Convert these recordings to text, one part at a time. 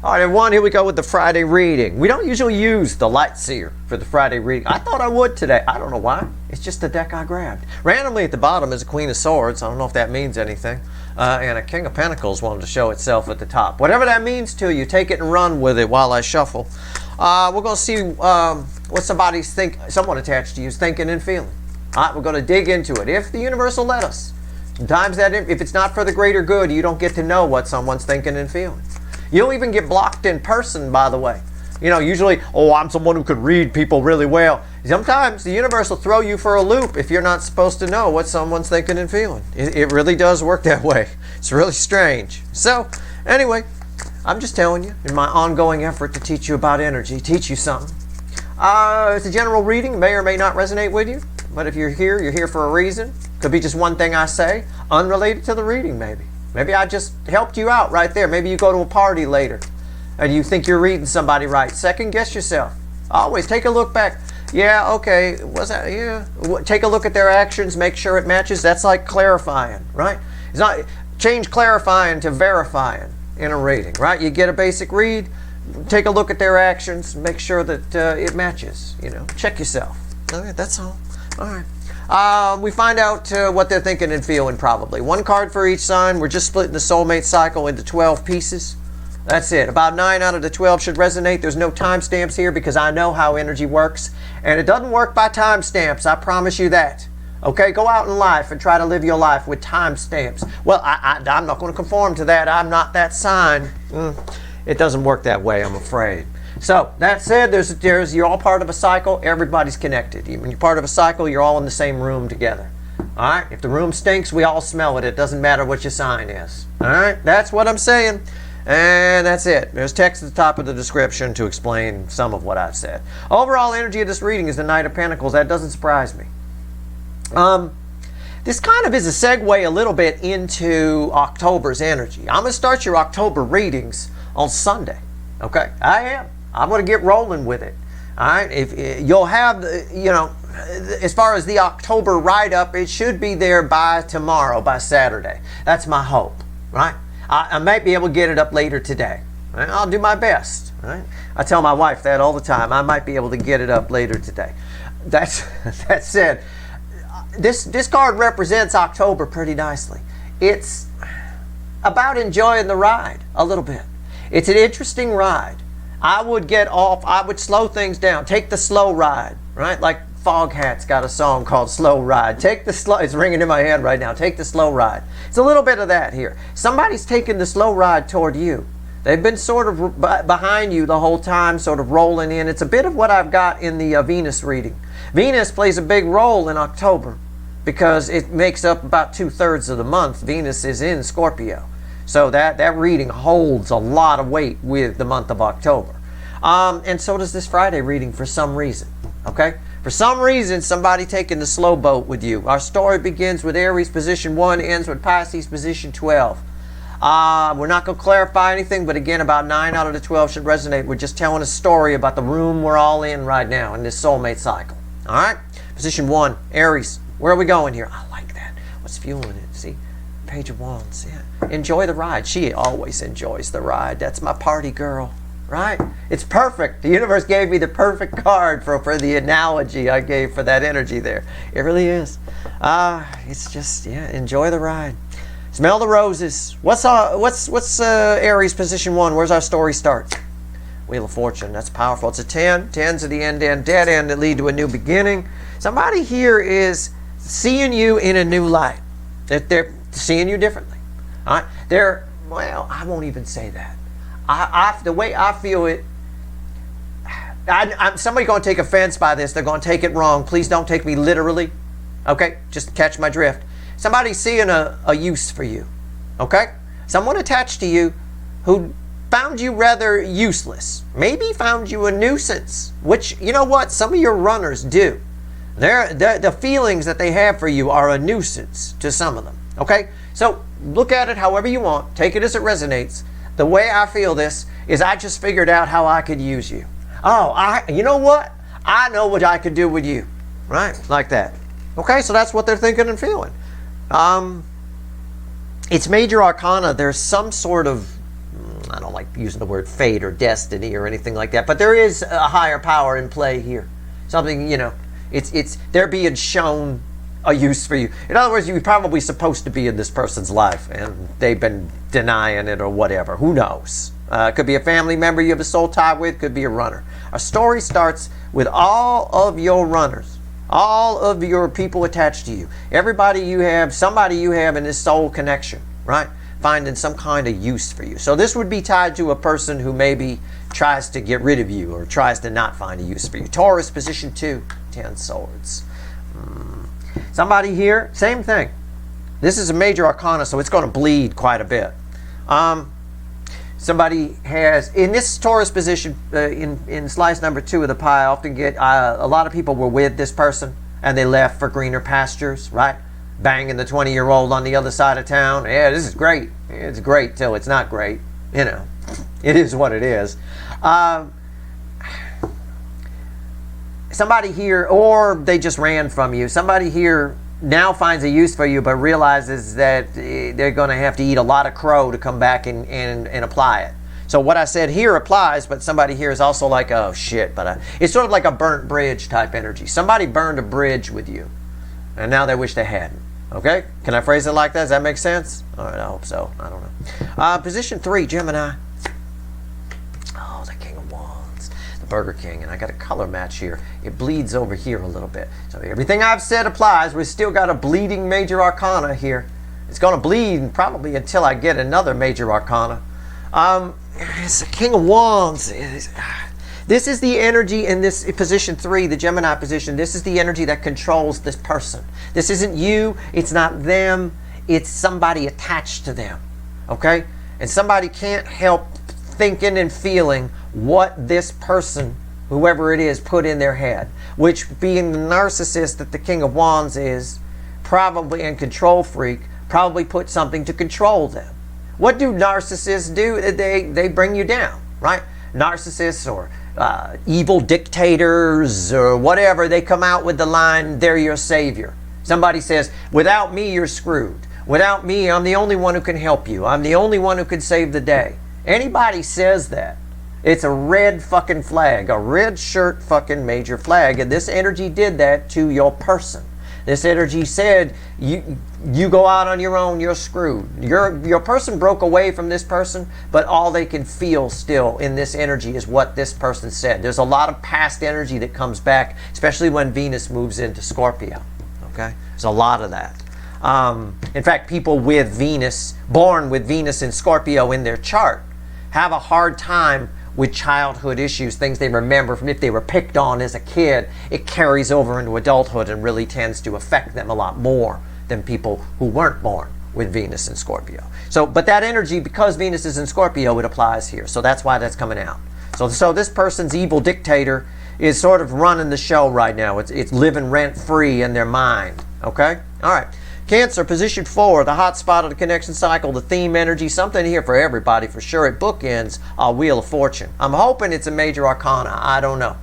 All right, everyone, here we go with the Friday reading. We don't usually use the light seer for the Friday reading. I thought I would today. I don't know why. It's just the deck I grabbed. Randomly at the bottom is a Queen of Swords. I don't know if that means anything. And a King of Pentacles wanted to show itself at the top. Whatever that means to you, take it and run with it while I shuffle. We're going to see what someone attached to you is thinking and feeling. All right, we're going to dig into it, if the universe will let us. Sometimes if it's not for the greater good, you don't get to know what someone's thinking and feeling. You'll even get blocked in person, by the way. You know, usually, oh, I'm someone who could read people really well. Sometimes the universe will throw you for a loop if you're not supposed to know what someone's thinking and feeling. It really does work that way. It's really strange. So, anyway, I'm just telling you, in my ongoing effort to teach you about energy, teach you something. It's a general reading, may or may not resonate with you. But if you're here for a reason. Could be just one thing I say, unrelated to the reading maybe. Maybe I just helped you out right there. Maybe you go to a party later and you think you're reading somebody right. Second guess yourself. Always take a look back. Yeah, okay, was that, yeah. Take a look at their actions, make sure it matches. That's like clarifying, right? It's not, change clarifying to verifying in a reading, right? You get a basic read, take a look at their actions, make sure that it matches, you know. Check yourself. Okay, that's all. All right. We find out what they're thinking and feeling probably. One card for each sign. We're just splitting the soulmate cycle into 12 pieces. That's it. About 9 out of the 12 should resonate. There's no timestamps here because I know how energy works. And it doesn't work by timestamps. I promise you that. Okay? Go out in life and try to live your life with timestamps. Well, I'm not going to conform to that. I'm not that sign. It doesn't work that way, I'm afraid. So, that said, you're all part of a cycle. Everybody's connected. When you're part of a cycle, you're all in the same room together. All right? If the room stinks, we all smell it. It doesn't matter what your sign is. All right? That's what I'm saying. And that's it. There's text at the top of the description to explain some of what I've said. Overall energy of this reading is the Knight of Pentacles. That doesn't surprise me. This kind of is a segue a little bit into October's energy. I'm going to start your October readings on Sunday. Okay? I am. I'm going to get rolling with it. All right? If you'll have, as far as the October write-up, it should be there by tomorrow, by Saturday. That's my hope, right? I might be able to get it up later today. Right? I'll do my best. Right? I tell my wife that all the time. I might be able to get it up later today. That said, this card represents October pretty nicely. It's about enjoying the ride a little bit. It's an interesting ride. I would get off, I would slow things down. Take the slow ride, right? Like Foghat's got a song called Slow Ride. Take the slow, it's ringing in my head right now. Take the slow ride. It's a little bit of that here. Somebody's taking the slow ride toward you. They've been sort of behind you the whole time, sort of rolling in. It's a bit of what I've got in the Venus reading. Venus plays a big role in October because it makes up about 2/3 of the month. Venus is in Scorpio. So that reading holds a lot of weight with the month of October. And so does this Friday reading for some reason. Okay? For some reason, somebody taking the slow boat with you. Our story begins with Aries position 1, ends with Pisces position 12. We're not going to clarify anything, but again, about 9 out of the 12 should resonate. We're just telling a story about the room we're all in right now in this soulmate cycle. All right? Position 1, Aries. Where are we going here? I like that. What's fueling it? See? Page of Wands. Yeah. Enjoy the ride. She always enjoys the ride. That's my party girl. Right? It's perfect. The universe gave me the perfect card for the analogy I gave for that energy there. It really is. It's just, yeah, enjoy the ride. Smell the roses. What's Aries position 1? Where's our story start? Wheel of Fortune. That's powerful. It's a 10. 10s are the end, dead end that lead to a new beginning. Somebody here is seeing you in a new light. They're seeing you differently. All right? Well, I won't even say that. The way I feel it, somebody's going to take offense by this. They're going to take it wrong. Please don't take me literally. Okay? Just catch my drift. Somebody's seeing a use for you. Okay? Someone attached to you who found you rather useless. Maybe found you a nuisance. Which, you know what? Some of your runners do. The feelings that they have for you are a nuisance to some of them. Okay? So, look at it however you want. Take it as it resonates. The way I feel this is I just figured out how I could use you. Oh, you know what? I know what I could do with you. Right? Like that. Okay, so that's what they're thinking and feeling. It's major arcana. There's some sort of, I don't like using the word fate or destiny or anything like that, but there is a higher power in play here. Something, you know, it's they're being shown a use for you. In other words, you're probably supposed to be in this person's life and they've been denying it or whatever. Who knows? It could be a family member you have a soul tie with, could be a runner. A story starts with all of your runners, all of your people attached to you, everybody you have, somebody you have in this soul connection, right? Finding some kind of use for you. So this would be tied to a person who maybe tries to get rid of you or tries to not find a use for you. Taurus, position 2, 10 swords. Somebody here, same thing. This is a major arcana, so it's going to bleed quite a bit. Somebody has, in this Taurus position, in slice number 2 of the pie, I often get, a lot of people were with this person and they left for greener pastures, right? Banging the 20-year-old on the other side of town. Yeah, this is great. It's great till it's not great. You know, it is what it is. Somebody here, or they just ran from you. Somebody here now finds a use for you, but realizes that they're going to have to eat a lot of crow to come back and apply it. So what I said here applies, but somebody here is also like, oh shit, but it's sort of like a burnt bridge type energy. Somebody burned a bridge with you, and now they wish they hadn't. Okay? Can I phrase it like that? Does that make sense? All right, I hope so. I don't know. Position 3, Gemini. Oh, the King of Wands. The Burger King. And I got a color match here. It bleeds over here a little bit. So everything I've said applies. We've still got a bleeding major arcana here. It's going to bleed probably until I get another major arcana. It's the King of Wands. This is the energy in this position 3, the Gemini position. This is the energy that controls this person. This isn't you. It's not them. It's somebody attached to them. Okay? And somebody can't help thinking and feeling what this person, whoever it is, put in their head. Which, being the narcissist that the King of Wands is, probably, and control freak, probably put something to control them. What do narcissists do? They bring you down, right? Narcissists or evil dictators or whatever, they come out with the line, they're your savior. Somebody says, without me, you're screwed. Without me, I'm the only one who can help you. I'm the only one who can save the day. Anybody says that, it's a red fucking flag, a red shirt fucking major flag. And this energy did that to your person. This energy said, you go out on your own, you're screwed. Your person broke away from this person, but all they can feel still in this energy is what this person said. There's a lot of past energy that comes back, especially when Venus moves into Scorpio. Okay? There's a lot of that. In fact, people with Venus, born with Venus in Scorpio in their chart, have a hard time with childhood issues, things they remember from if they were picked on as a kid. It carries over into adulthood and really tends to affect them a lot more than people who weren't born with Venus in Scorpio. So, but that energy, because Venus is in Scorpio, it applies here. So that's why that's coming out. So this person's evil dictator is sort of running the show right now. It's living rent-free in their mind. Okay? All right. Cancer, position 4, the hot spot of the connection cycle, the theme energy, something here for everybody for sure. It bookends a Wheel of Fortune. I'm hoping it's a major arcana. I don't know.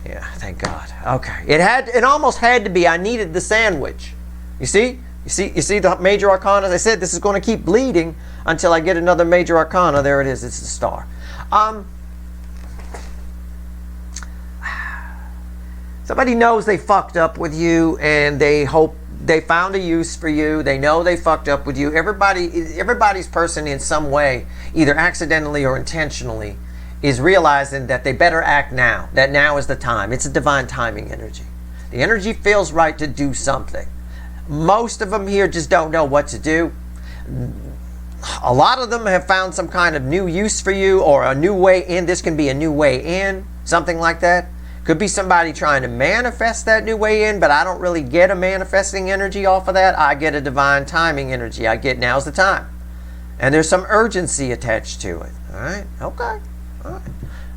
Yeah, thank God. Okay. It almost had to be. I needed the sandwich. You see? You see the major arcana? As I said, this is going to keep bleeding until I get another major arcana. There it is. It's the star. Somebody knows they fucked up with you and they hope they found a use for you. They know they fucked up with you. Everybody's person in some way, either accidentally or intentionally, is realizing that they better act now. That now is the time. It's a divine timing energy. The energy feels right to do something. Most of them here just don't know what to do. A lot of them have found some kind of new use for you or a new way in. This can be a new way in, something like that. Could be somebody trying to manifest that new way in, but I don't really get a manifesting energy off of that. I get a divine timing energy. I get now's the time. And there's some urgency attached to it. All right? Okay. All right.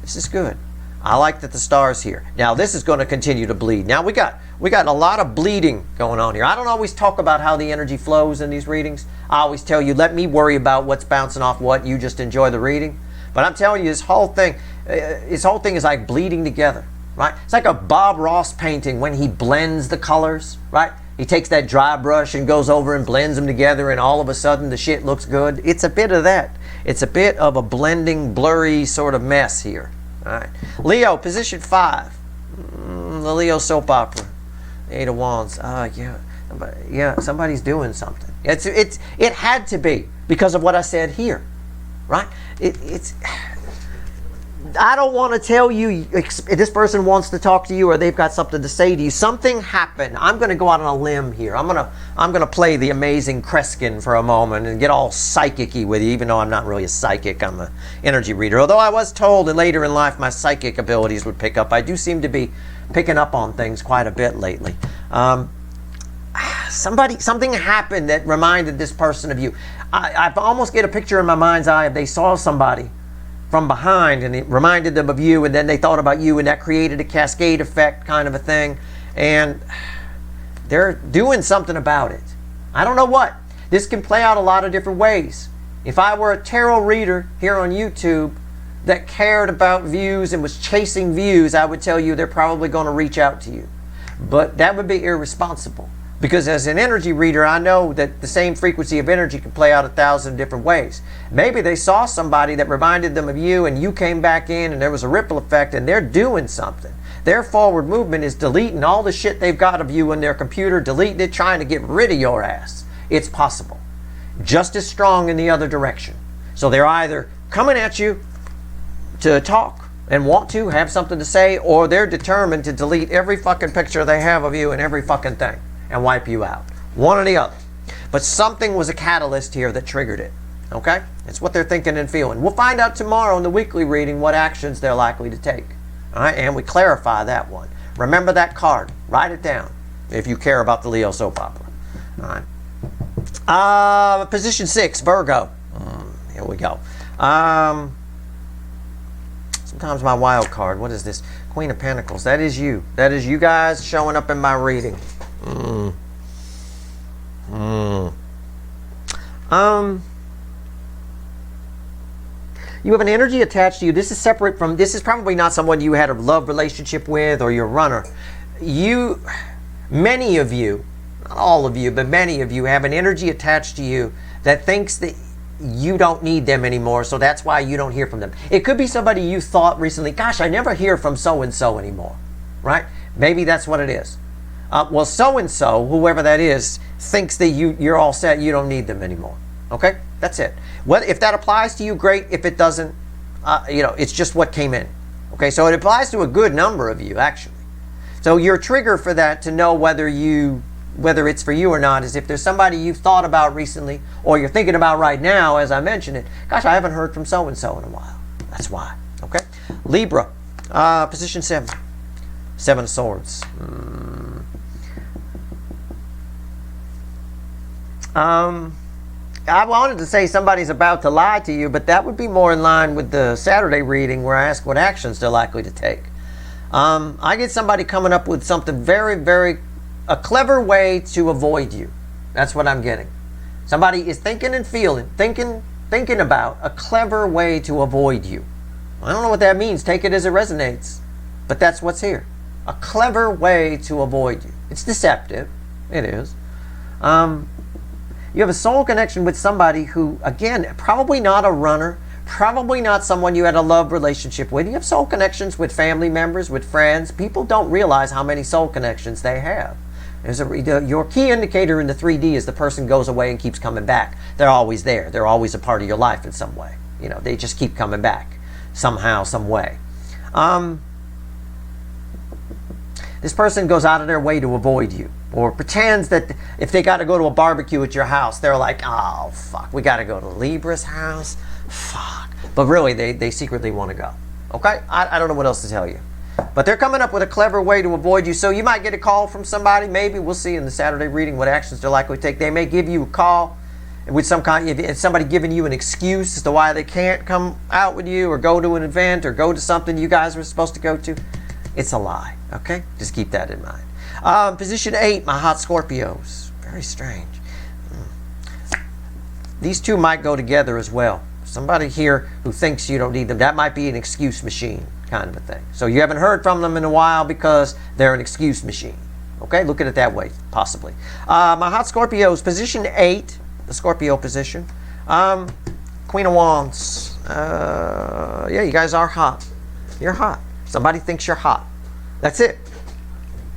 This is good. I like that the star's here. Now, this is going to continue to bleed. Now, we got a lot of bleeding going on here. I don't always talk about how the energy flows in these readings. I always tell you, let me worry about what's bouncing off what. You just enjoy the reading. But I'm telling you, this whole thing is like bleeding together. Right? It's like a Bob Ross painting when he blends the colors, right? He takes that dry brush and goes over and blends them together and all of a sudden the shit looks good. It's a bit of that. It's a bit of a blending, blurry sort of mess here. All right. Leo, position 5. The Leo soap opera. 8 of Wands. Yeah, somebody's doing something. It had to be because of what I said here, right? I don't want to tell you this person wants to talk to you or they've got something to say to you. Something happened. I'm going to go out on a limb here. I'm going to play the amazing Kreskin for a moment and get all psychic-y with you, even though I'm not really a psychic. I'm an energy reader. Although I was told that later in life my psychic abilities would pick up. I do seem to be picking up on things quite a bit lately. Something happened that reminded this person of you. I almost get a picture in my mind's eye of they saw somebody from behind and it reminded them of you, and then they thought about you, and that created a cascade effect kind of a thing, and they're doing something about it. I don't know what. This can play out a lot of different ways. If I were a tarot reader here on YouTube that cared about views and was chasing views, I would tell you they're probably going to reach out to you. But that would be irresponsible. Because as an energy reader, I know that the same frequency of energy can play out 1,000 different ways. Maybe they saw somebody that reminded them of you and you came back in and there was a ripple effect and they're doing something. Their forward movement is deleting all the shit they've got of you in their computer, deleting it, trying to get rid of your ass. It's possible. Just as strong in the other direction. So they're either coming at you to talk and want to have something to say, or they're determined to delete every fucking picture they have of you and every fucking thing and wipe you out. One or the other. But something was a catalyst here that triggered it. Okay? It's what they're thinking and feeling. We'll find out tomorrow in the weekly reading what actions they're likely to take. All right? And we clarify that one. Remember that card. Write it down if you care about the Leo soap opera. All right. Position 6, Virgo. Here we go. Sometimes my wild card. What is this? Queen of Pentacles. That is you. That is you guys showing up in my reading. You have an energy attached to you. This is separate from, this is probably not someone you had a love relationship with or your runner. Many of you, not all of you, but many of you have an energy attached to you that thinks that you don't need them anymore, so that's why you don't hear from them. It could be somebody you thought recently, gosh, I never hear from so-and-so anymore, right? Maybe that's what it is. Well, so-and-so, whoever that is, thinks that you're all set, you don't need them anymore. Okay? That's it. If that applies to you, great. If it doesn't, it's just what came in. Okay? So it applies to a good number of you, actually. So your trigger for that to know whether it's for you or not is if there's somebody you've thought about recently or you're thinking about right now, as I mentioned it, gosh, I haven't heard from so-and-so in a while. That's why. Okay? Libra, position 7. 7 of Swords. I wanted to say somebody's about to lie to you, but that would be more in line with the Saturday reading where I ask what actions they're likely to take. I get somebody coming up with something very, very, a clever way to avoid you. That's what I'm getting. Somebody is thinking and feeling, thinking about a clever way to avoid you. I don't know what that means. Take it as it resonates. But that's what's here. A clever way to avoid you. It's deceptive. It is. You have a soul connection with somebody who, again, probably not a runner, probably not someone you had a love relationship with. You have soul connections with family members, with friends. People don't realize how many soul connections they have. Your key indicator in the 3D is the person goes away and keeps coming back. They're always there. They're always a part of your life in some way. They just keep coming back somehow, some way. This person goes out of their way to avoid you, or pretends that if they got to go to a barbecue at your house, they're like, oh, fuck, we got to go to Libra's house? Fuck. But really, they secretly want to go. Okay? I don't know what else to tell you. But they're coming up with a clever way to avoid you. So you might get a call from somebody. Maybe we'll see in the Saturday reading what actions they're likely to take. They may give you a call with somebody giving you an excuse as to why they can't come out with you or go to an event or go to something you guys were supposed to go to. It's a lie. Okay? Just keep that in mind. Position 8, my hot Scorpios. Very strange. These two might go together as well. Somebody here who thinks you don't need them. That might be an excuse machine kind of a thing. So you haven't heard from them in a while because they're an excuse machine. Okay? Look at it that way, possibly. My hot Scorpios, position 8, the Scorpio position. Queen of Wands. Yeah, you guys are hot. You're hot. Somebody thinks you're hot. That's it.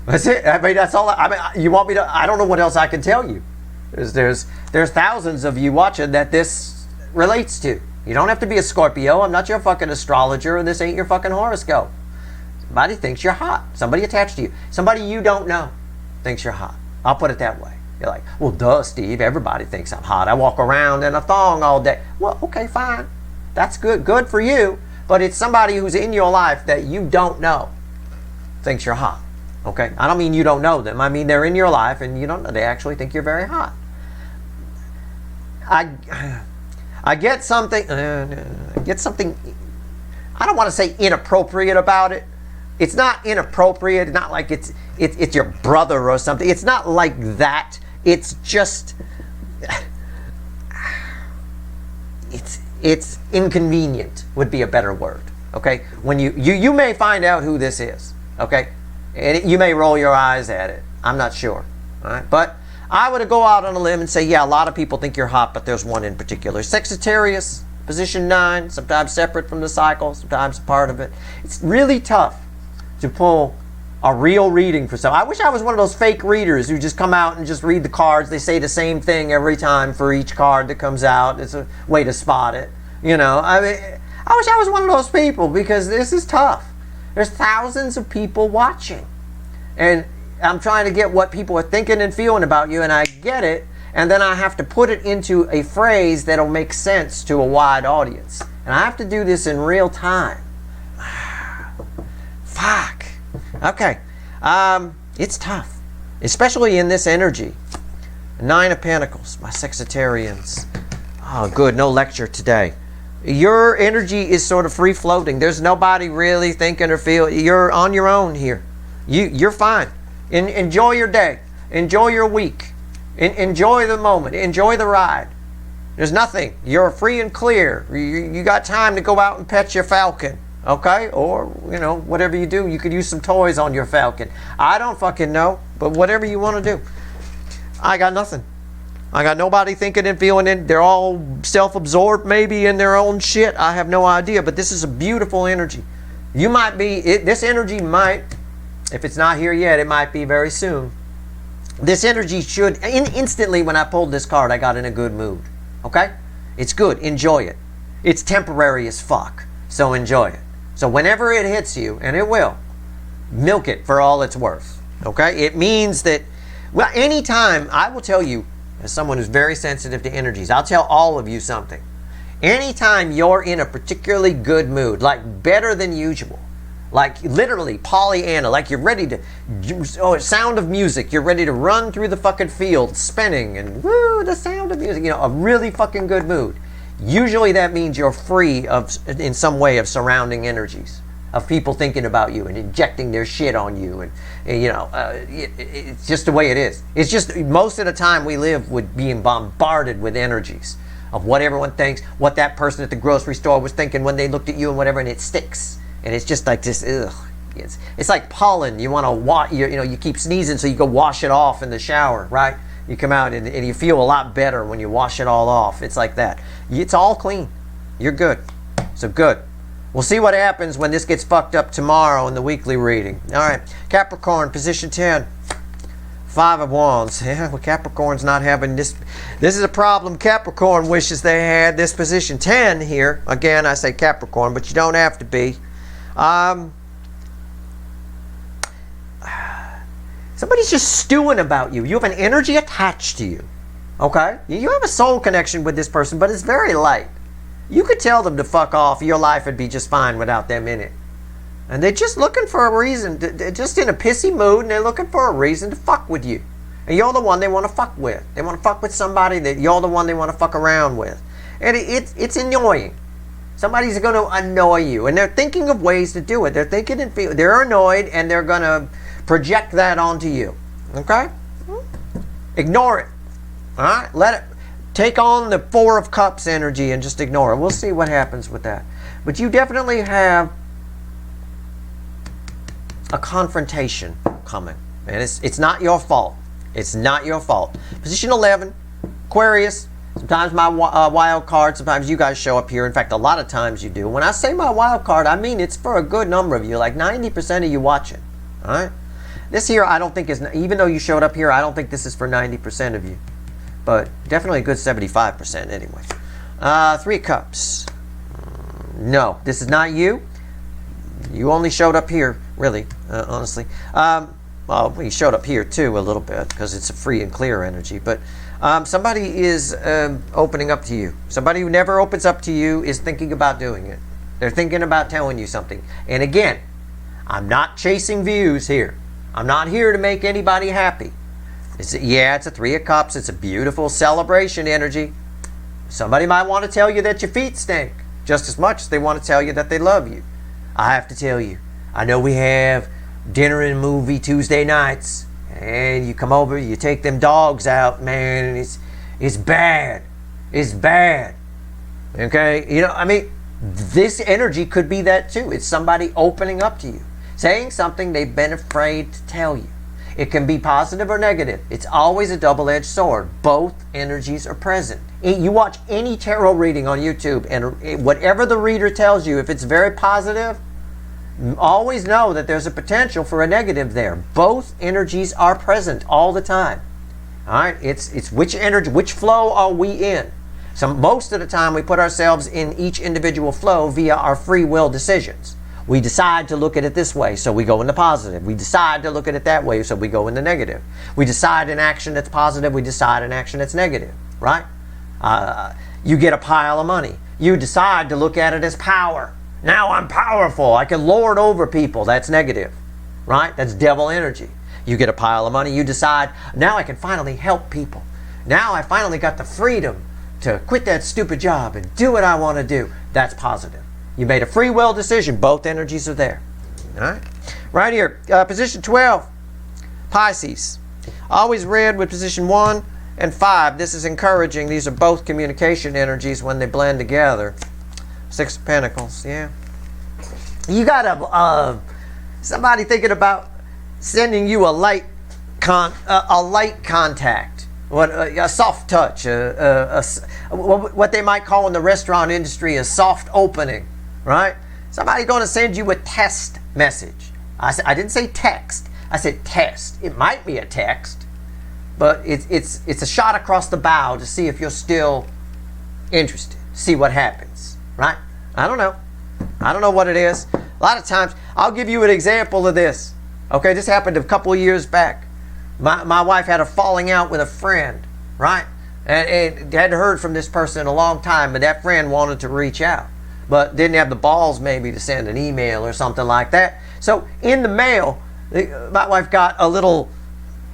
That's it. I mean, that's all. I mean, you want me to? I don't know what else I can tell you. There's thousands of you watching that this relates to. You don't have to be a Scorpio. I'm not your fucking astrologer, and this ain't your fucking horoscope. Somebody thinks you're hot. Somebody attached to you. Somebody you don't know thinks you're hot. I'll put it that way. You're like, well, duh, Steve. Everybody thinks I'm hot. I walk around in a thong all day. Well, okay, fine. That's good. Good for you. But it's somebody who's in your life that you don't know thinks you're hot. Okay? I don't mean you don't know them. I mean they're in your life and you don't know. They actually think you're very hot. I get something. I don't want to say inappropriate about it. It's not inappropriate. It's not like it's your brother or something. It's not like that. It's just it's inconvenient would be a better word. Okay, when you may find out who this is. Okay, and you may roll your eyes at it. I'm not sure. All right, but I would go out on a limb and say, yeah, a lot of people think you're hot, but there's one in particular. Sagittarius, position 9, sometimes separate from the cycle, sometimes a part of it. It's really tough to pull a real reading for someone. I wish I was one of those fake readers who just come out and just read the cards. They say the same thing every time for each card that comes out. It's a way to spot it. You know, I mean, I wish I was one of those people because this is tough. There's thousands of people watching. And I'm trying to get what people are thinking and feeling about you, and I get it, and then I have to put it into a phrase that'll make sense to a wide audience. And I have to do this in real time. Fuck. Okay. It's tough, especially in this energy. 9 of Pentacles, my Sagittarians. Oh, good. No lecture today. Your energy is sort of free floating. There's nobody really thinking or feeling. You're on your own here. You're fine. Enjoy your day. Enjoy your week. Enjoy the moment. Enjoy the ride. There's nothing. You're free and clear. You got time to go out and pet your falcon. Okay? Or, you know, whatever you do, you could use some toys on your falcon. I don't fucking know. But whatever you want to do. I got nothing. I got nobody thinking and feeling it. They're all self-absorbed maybe in their own shit. I have no idea. But this is a beautiful energy. You might be, this energy might, if it's not here yet, it might be very soon. This energy should, instantly when I pulled this card, I got in a good mood. Okay? It's good. Enjoy it. It's temporary as fuck. So enjoy it. So whenever it hits you, and it will, milk it for all it's worth. Okay? It means that, well, anytime, I will tell you, as someone who's very sensitive to energies, I'll tell all of you something. Anytime you're in a particularly good mood, like better than usual, like literally Pollyanna, like you're ready to, sound of music, you're ready to run through the fucking field spinning and woo, the sound of music, you know, a really fucking good mood. Usually that means you're free of, in some way, of surrounding energies, of people thinking about you and injecting their shit on you, and you know, it's just the way it is. It's just most of the time we live with being bombarded with energies of what everyone thinks, what that person at the grocery store was thinking when they looked at you and whatever, and it sticks. And it's just like this, ugh. It's like pollen. You want to wash, you know, you keep sneezing, so you go wash it off in the shower, right? You come out and you feel a lot better when you wash it all off. It's like that. It's all clean. You're good. So good. We'll see what happens when this gets fucked up tomorrow in the weekly reading. All right, Capricorn, position 10. 5 of Wands. Yeah, well, Capricorn's not having this. This is a problem Capricorn wishes they had. This position 10 here. Again, I say Capricorn, but you don't have to be. Somebody's just stewing about you. You have an energy attached to you. Okay? You have a soul connection with this person, but it's very light. You could tell them to fuck off. Your life would be just fine without them in it. And they're just looking for a reason. They're just in a pissy mood, and they're looking for a reason to fuck with you. And you're the one they want to fuck with. They want to fuck with somebody that you're the one they want to fuck around with. And it's annoying. Somebody's going to annoy you. And they're thinking of ways to do it. They're thinking and feeling. They're annoyed, and they're going to project that onto you. Okay? Ignore it. All right? Let it take on the 4 of Cups energy and just ignore it. We'll see what happens with that. But you definitely have a confrontation coming. And it's not your fault. It's not your fault. Position 11, Aquarius. Sometimes my wild card, sometimes you guys show up here. In fact, a lot of times you do. When I say my wild card, I mean it's for a good number of you, like 90% of you watching. All right? This here I don't think is, even though you showed up here, I don't think this is for 90% of you. But definitely a good 75% anyway. 3 of Cups. No, this is not you. You only showed up here, really, honestly. Well, we showed up here too a little bit because it's a free and clear energy. But somebody is opening up to you. Somebody who never opens up to you is thinking about doing it. They're thinking about telling you something. And again, I'm not chasing views here. I'm not here to make anybody happy. It's a 3 of Cups. It's a beautiful celebration energy. Somebody might want to tell you that your feet stink just as much as they want to tell you that they love you. I have to tell you, I know we have dinner and movie Tuesday nights, and you come over, you take them dogs out, man, and it's bad. It's bad. Okay? You know, I mean, this energy could be that too. It's somebody opening up to you, saying something they've been afraid to tell you. It can be positive or negative. It's always a double-edged sword. Both energies are present. You watch any tarot reading on YouTube, and whatever the reader tells you, if it's very positive, always know that there's a potential for a negative there. Both energies are present all the time. All right? It's which energy, which flow are we in? So most of the time we put ourselves in each individual flow via our free will decisions. We decide to look at it this way, so we go in the positive. We decide to look at it that way, so we go in the negative. We decide an action that's positive, we decide an action that's negative, right? You get a pile of money. You decide to look at it as power. Now I'm powerful. I can lord over people. That's negative, right? That's devil energy. You get a pile of money. You decide, now I can finally help people. Now I finally got the freedom to quit that stupid job and do what I want to do. That's positive. You made a free will decision. Both energies are there. All right? Right here, position 12, Pisces. Always red with position 1 and 5. This is encouraging. These are both communication energies when they blend together. 6 of Pentacles, yeah. You got somebody thinking about sending you a light contact, a soft touch, what they might call in the restaurant industry a soft opening. Right? Somebody's going to send you a test message. I didn't say text. I said test. It might be a text, but it's a shot across the bow to see if you're still interested. See what happens. Right? I don't know. I don't know what it is. A lot of times, I'll give you an example of this. Okay, this happened a couple of years back. My wife had a falling out with a friend. Right? And hadn't heard from this person in a long time, but that friend wanted to reach out, but didn't have the balls maybe to send an email or something like that. So in the mail, my wife got a little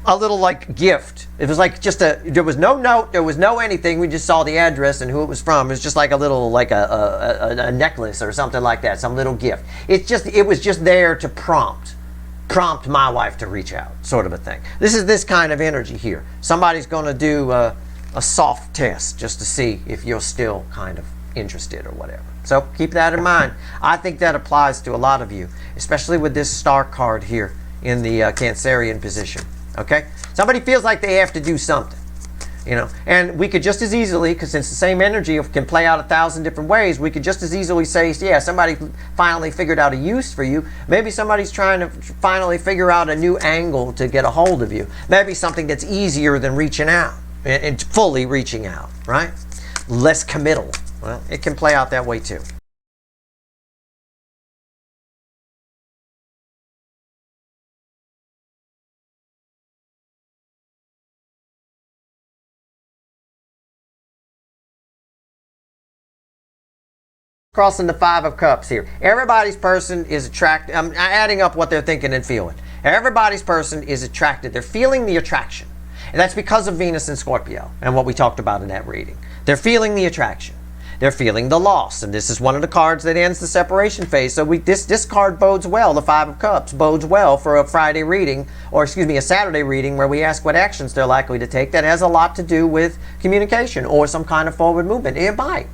like gift. It was like just there was no note, there was no anything. We just saw the address and who it was from. It was just like a little, like a necklace or something like that, some little gift. It was just there to prompt my wife to reach out, sort of a thing. This is this kind of energy here. Somebody's going to do a soft test just to see if you're still kind of interested or whatever. So keep that in mind. I think that applies to a lot of you, especially with this star card here in the Cancerian position. Okay? Somebody feels like they have to do something, you know. And we could just as easily, because since the same energy can play out 1,000 different ways, we could just as easily say, yeah, somebody finally figured out a use for you. Maybe somebody's trying to finally figure out a new angle to get a hold of you. Maybe something that's easier than reaching out and fully reaching out, right? Less committal. Well, it can play out that way too. Crossing the 5 of Cups here. Everybody's person is attracted. I'm adding up what they're thinking and feeling. Everybody's person is attracted. They're feeling the attraction. And that's because of Venus and Scorpio and what we talked about in that reading. They're feeling the attraction. They're feeling the loss, and this is one of the cards that ends the separation phase. So this card bodes well. The 5 of Cups bodes well for a Friday reading, or excuse me, a Saturday reading where we ask what actions they're likely to take. That has a lot to do with communication or some kind of forward movement. It might.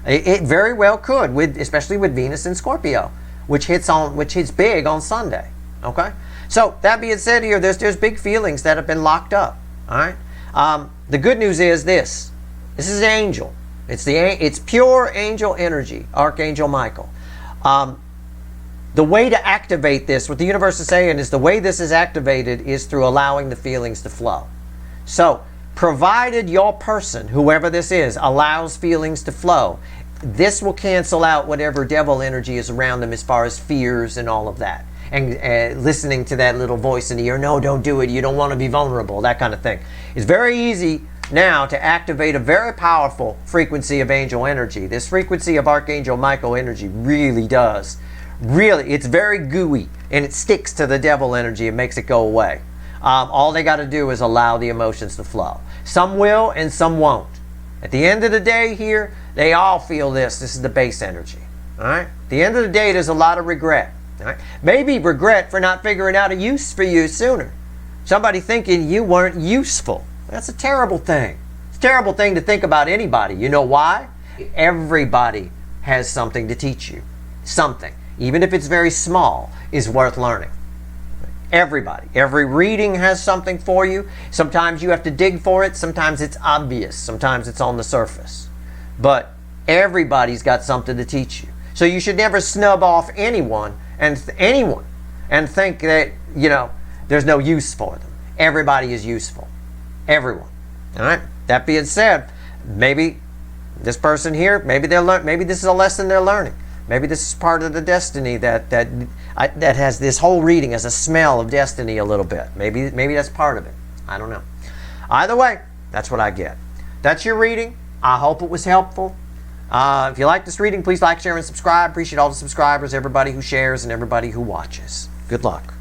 It very well could, especially with Venus and Scorpio, which hits big on Sunday. Okay. So that being said, here there's big feelings that have been locked up. All right. The good news is this. This is angel. It's pure angel energy, Archangel Michael. The way to activate this, what the universe is saying is the way this is activated is through allowing the feelings to flow. So, provided your person, whoever this is, allows feelings to flow, this will cancel out whatever devil energy is around them as far as fears and all of that. And listening to that little voice in the ear, no, don't do it, you don't want to be vulnerable, that kind of thing. It's very easy now to activate a very powerful frequency of angel energy. This frequency of Archangel Michael energy really does. Really, it's very gooey and it sticks to the devil energy. It makes it go away. All they got to do is allow the emotions to flow. Some will and some won't. At the end of the day here, they all feel this. This is the base energy. All right? At the end of the day, there's a lot of regret. All right? Maybe regret for not figuring out a use for you sooner. Somebody thinking you weren't useful. That's a terrible thing. It's a terrible thing to think about anybody. You know why? Everybody has something to teach you. Something, even if it's very small, is worth learning. Everybody. Every reading has something for you. Sometimes you have to dig for it. Sometimes it's obvious. Sometimes it's on the surface. But everybody's got something to teach you. So you should never snub off anyone and think that, you know, there's no use for them. Everybody is useful. Everyone. All right? That being said, maybe this person here, maybe this is a lesson they're learning. Maybe this is part of the destiny that has this whole reading as a smell of destiny a little bit. Maybe that's part of it. I don't know. Either way, that's what I get. That's your reading. I hope it was helpful. If you like this reading, please like, share, and subscribe. Appreciate all the subscribers, everybody who shares, and everybody who watches. Good luck.